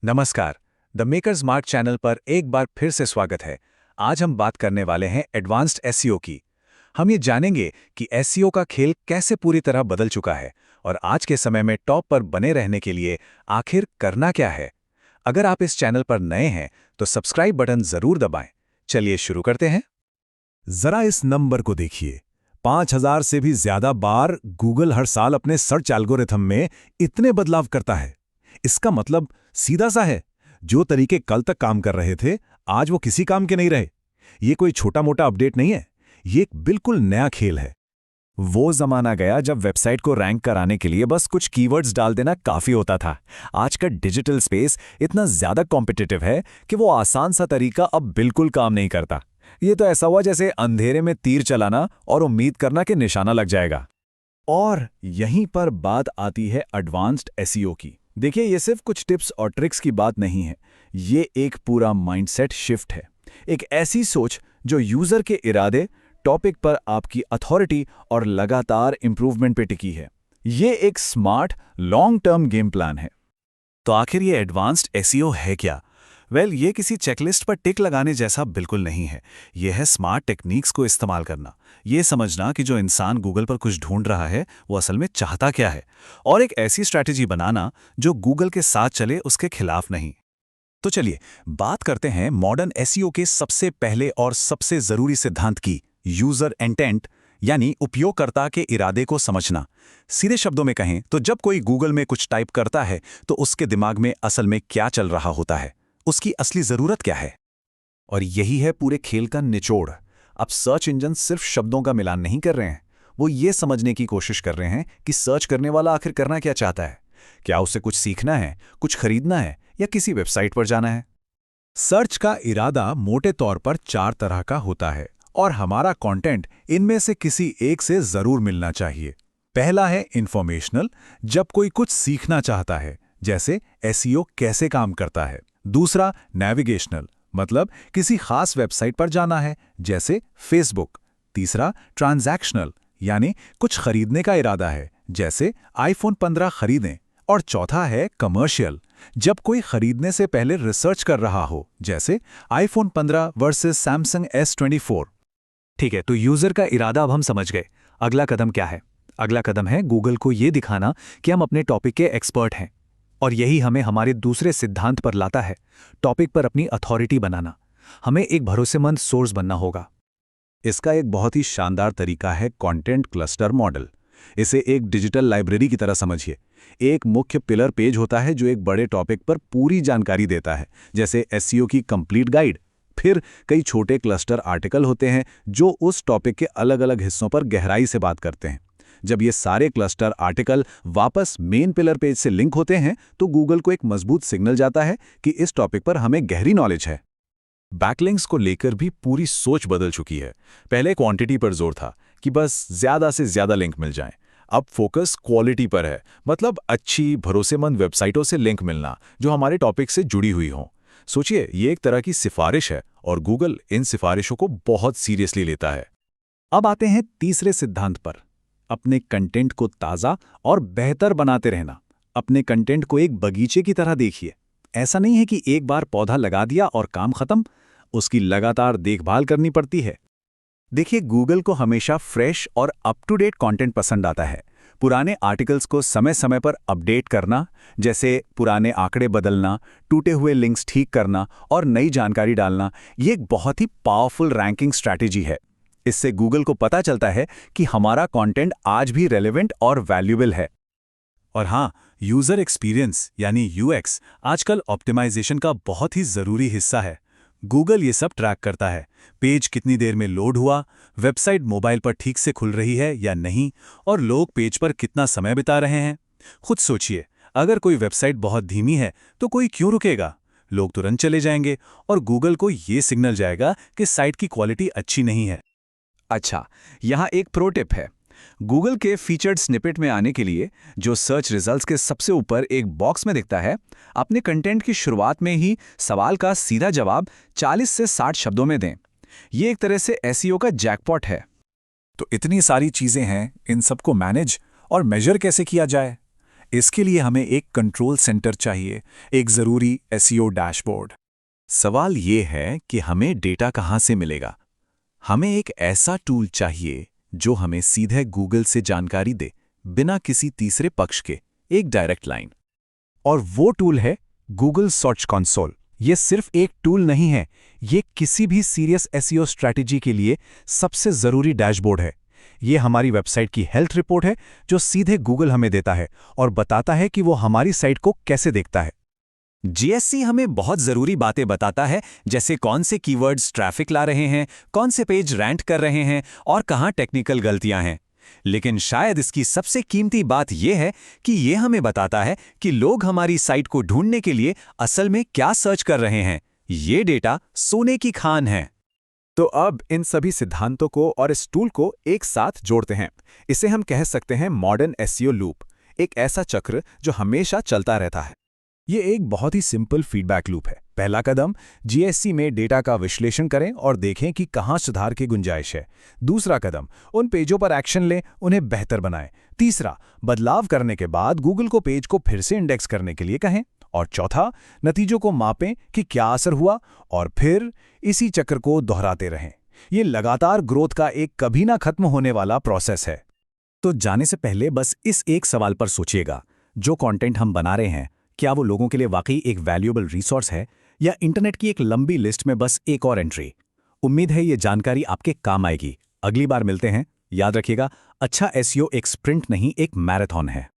नमस्कार। The makers mark channel पर एक बार फिर से स्वागत है। आज हम बात करने वाले हैं एडवांस्ड एसईओ की। हम ये जानेंगे कि एसईओ का खेल कैसे पूरी तरह बदल चुका है और आज के समय में टॉप पर बने रहने के लिए आखिर करना क्या है। अगर आप इस चैनल पर नए हैं तो सब्सक्राइब बटन जरूर दबाएं। चलिए शुरू करते हैं। जरा इस नंबर को देखिए। 5000 से भी ज्यादा बार गूगल हर साल अपने सर्च एल्गोरिथम में इतने बदलाव करता है। इसका मतलब सीधा सा है, जो तरीके कल तक काम कर रहे थे आज वो किसी काम के नहीं रहे। ये कोई छोटा मोटा अपडेट नहीं है, ये एक बिल्कुल नया खेल है। वो जमाना गया जब वेबसाइट को रैंक कराने के लिए बस कुछ कीवर्ड्स डाल देना काफी होता था। आज का डिजिटल स्पेस इतना ज्यादा कॉम्पिटिटिव है कि वो आसान सा तरीका अब बिल्कुल काम नहीं करता। ये तो ऐसा हुआ जैसे अंधेरे में तीर चलाना और उम्मीद करना कि निशाना लग जाएगा। और यहीं पर बात आती है एडवांस्ड एसईओ की। देखिए, ये सिर्फ कुछ टिप्स और ट्रिक्स की बात नहीं है, ये एक पूरा माइंडसेट शिफ्ट है। एक ऐसी सोच जो यूजर के इरादे, टॉपिक पर आपकी अथॉरिटी और लगातार इंप्रूवमेंट पे टिकी है। ये एक smart long term game plan है। तो आखिर ये एडवांस्ड एसईओ है क्या? ये किसी चेकलिस्ट पर टिक लगाने जैसा बिल्कुल नहीं है। यह है स्मार्ट टेक्निक्स को इस्तेमाल करना। ये समझना कि जो इंसान गूगल पर कुछ ढूंढ रहा है वो असल में चाहता क्या है, और एक ऐसी स्ट्रैटेजी बनाना जो गूगल के साथ चले, उसके खिलाफ नहीं। तो चलिए बात करते हैं मॉडर्न एसईओ के सबसे पहले और सबसे जरूरी सिद्धांत की, यूजर इंटेंट, यानी उपयोगकर्ता के इरादे को समझना। सीधे शब्दों में कहें तो जब कोई गूगल में कुछ टाइप करता है तो उसके दिमाग में असल में क्या चल रहा होता है, उसकी असली जरूरत क्या है। और यही है पूरे खेल का निचोड़। अब सर्च इंजन सिर्फ शब्दों का मिलान नहीं कर रहे हैं, वो ये समझने की कोशिश कर रहे हैं कि सर्च करने वाला आखिर करना क्या चाहता है। क्या उसे कुछ सीखना है, कुछ खरीदना है, या किसी वेबसाइट पर जाना है। सर्च का इरादा मोटे तौर पर 4 तरह का होता है और हमारा कंटेंट इनमें से किसी एक से जरूर मिलना चाहिए। पहला है इंफॉर्मेशनल, जब कोई कुछ सीखना चाहता है, जैसे एसईओ कैसे काम करता है। दूसरा नेविगेशनल, मतलब किसी खास वेबसाइट पर जाना है, जैसे फेसबुक। तीसरा ट्रांजैक्शनल, यानी कुछ खरीदने का इरादा है, जैसे आईफोन 15 खरीदें। और चौथा है कमर्शियल, जब कोई खरीदने से पहले रिसर्च कर रहा हो, जैसे आईफोन 15 वर्सेस सैमसंग S24। ठीक है, तो यूजर का इरादा अब हम समझ गए। अगला कदम क्या है? अगला कदम है गूगल को ये दिखाना कि हम अपने टॉपिक के एक्सपर्ट हैं। और यही हमें हमारे दूसरे सिद्धांत पर लाता है, टॉपिक पर अपनी अथॉरिटी बनाना। हमें एक भरोसेमंद सोर्स बनना होगा। इसका एक बहुत ही शानदार तरीका है कंटेंट क्लस्टर मॉडल। इसे एक डिजिटल लाइब्रेरी की तरह समझिए। एक मुख्य पिलर पेज होता है जो एक बड़े टॉपिक पर पूरी जानकारी देता है, जैसे एसईओ की कंप्लीट गाइड। फिर कई छोटे क्लस्टर आर्टिकल होते हैं जो उस टॉपिक के अलग अलग हिस्सों पर गहराई से बात करते हैं। जब ये सारे क्लस्टर आर्टिकल वापस मेन पिलर पेज से लिंक होते हैं तो गूगल को एक मजबूत सिग्नल जाता है कि इस टॉपिक पर हमें गहरी नॉलेज है। बैकलिंक्स को लेकर भी पूरी सोच बदल चुकी है। पहले क्वांटिटी पर जोर था कि बस ज्यादा से ज्यादा लिंक मिल जाएं। अब फोकस क्वालिटी पर है, मतलब अच्छी भरोसेमंद वेबसाइटों से लिंक मिलना जो हमारे टॉपिक से जुड़ी हुई हों। सोचिए, ये एक तरह की सिफारिश है और गूगल इन सिफारिशों को बहुत सीरियसली लेता है। अब आते हैं तीसरे सिद्धांत पर, अपने कंटेंट को ताज़ा और बेहतर बनाते रहना। अपने कंटेंट को एक बगीचे की तरह देखिए। ऐसा नहीं है कि एक बार पौधा लगा दिया और काम खत्म, उसकी लगातार देखभाल करनी पड़ती है। देखिए, गूगल को हमेशा फ्रेश और अप टू डेट कंटेंट पसंद आता है। पुराने आर्टिकल्स को समय समय पर अपडेट करना, जैसे पुराने आंकड़े बदलना, टूटे हुए लिंक्स ठीक करना और नई जानकारी डालना, ये एक बहुत ही पावरफुल रैंकिंग स्ट्रैटेजी है। इससे गूगल को पता चलता है कि हमारा कंटेंट आज भी रेलेवेंट और वैल्यूएबल है। और हाँ, यूजर एक्सपीरियंस यानी यूएक्स आजकल ऑप्टिमाइजेशन का बहुत ही जरूरी हिस्सा है। गूगल ये सब ट्रैक करता है, पेज कितनी देर में लोड हुआ, वेबसाइट मोबाइल पर ठीक से खुल रही है या नहीं, और लोग पेज पर कितना समय बिता रहे हैं। खुद सोचिए, अगर कोई वेबसाइट बहुत धीमी है तो कोई क्यों रुकेगा? लोग तुरंत चले जाएंगे और गूगल को ये सिग्नल जाएगा कि साइट की क्वालिटी अच्छी नहीं है। अच्छा, यहाँ एक प्रो टिप है। गूगल के फीचर्ड स्निपेट में आने के लिए, जो सर्च रिजल्ट्स के सबसे ऊपर एक बॉक्स में दिखता है, अपने कंटेंट की शुरुआत में ही सवाल का सीधा जवाब 40 से 60 शब्दों में दें। ये एक तरह से एसईओ का जैकपॉट है। तो इतनी सारी चीजें हैं, इन सबको मैनेज और मेजर कैसे किया जाए? इसके लिए हमें एक कंट्रोल सेंटर चाहिए, एक ज़रूरी एसईओ डैशबोर्ड। सवाल ये है कि हमें डेटा कहाँ से मिलेगा? हमें एक ऐसा टूल चाहिए जो हमें सीधे गूगल से जानकारी दे, बिना किसी तीसरे पक्ष के, एक डायरेक्ट लाइन। और वो टूल है गूगल सर्च कंसोल। ये सिर्फ एक टूल नहीं है, ये किसी भी सीरियस एसईओ स्ट्रैटेजी के लिए सबसे ज़रूरी डैशबोर्ड है। ये हमारी वेबसाइट की हेल्थ रिपोर्ट है जो सीधे गूगल हमें देता है और बताता है कि वो हमारी साइट को कैसे देखता है। जीएससी हमें बहुत ज़रूरी बातें बताता है, जैसे कौन से कीवर्ड्स ट्रैफिक ला रहे हैं, कौन से पेज रैंक कर रहे हैं और कहाँ टेक्निकल गलतियां हैं। लेकिन शायद इसकी सबसे कीमती बात यह है कि यह हमें बताता है कि लोग हमारी साइट को ढूंढने के लिए असल में क्या सर्च कर रहे हैं। ये डेटा सोने की खान है। तो अब इन सभी सिद्धांतों को और इस टूल को एक साथ जोड़ते हैं। इसे हम कह सकते हैं मॉडर्न एसईओ लूप, एक ऐसा चक्र जो हमेशा चलता रहता है। ये एक बहुत ही सिंपल फीडबैक लूप है। पहला कदम, जीएससी में डेटा का विश्लेषण करें और देखें कि कहाँ सुधार की गुंजाइश है। दूसरा कदम, उन पेजों पर एक्शन लें, उन्हें बेहतर बनाएं। तीसरा, बदलाव करने के बाद गूगल को पेज को फिर से इंडेक्स करने के लिए कहें। और चौथा, नतीजों को मापें कि क्या असर हुआ, और फिर इसी चक्र को दोहराते रहें। ये लगातार ग्रोथ का एक कभी ना खत्म होने वाला प्रोसेस है। तो जाने से पहले बस इस एक सवाल पर सोचिएगा, जो कंटेंट हम बना रहे हैं, क्या वो लोगों के लिए वाकई एक वैल्यूएबल रिसोर्स है या इंटरनेट की एक लंबी लिस्ट में बस एक और एंट्री? उम्मीद है ये जानकारी आपके काम आएगी। अगली बार मिलते हैं। याद रखिएगा, अच्छा एसईओ एक स्प्रिंट नहीं, एक मैराथन है।